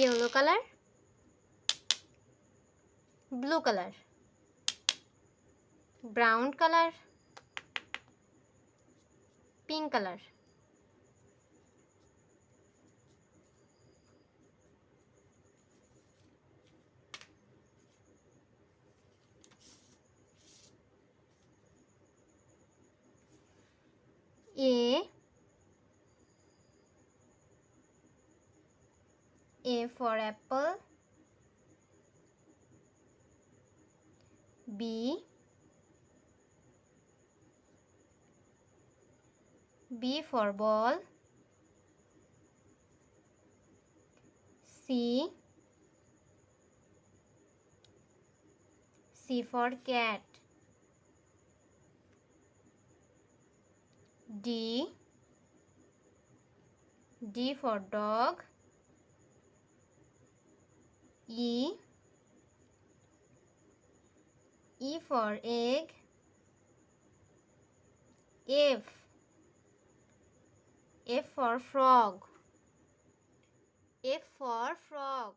yellow color, blue color, brown color, pink color. A for apple, B for ball, C for cat, D for dog, E for egg, F for frog, F for frog.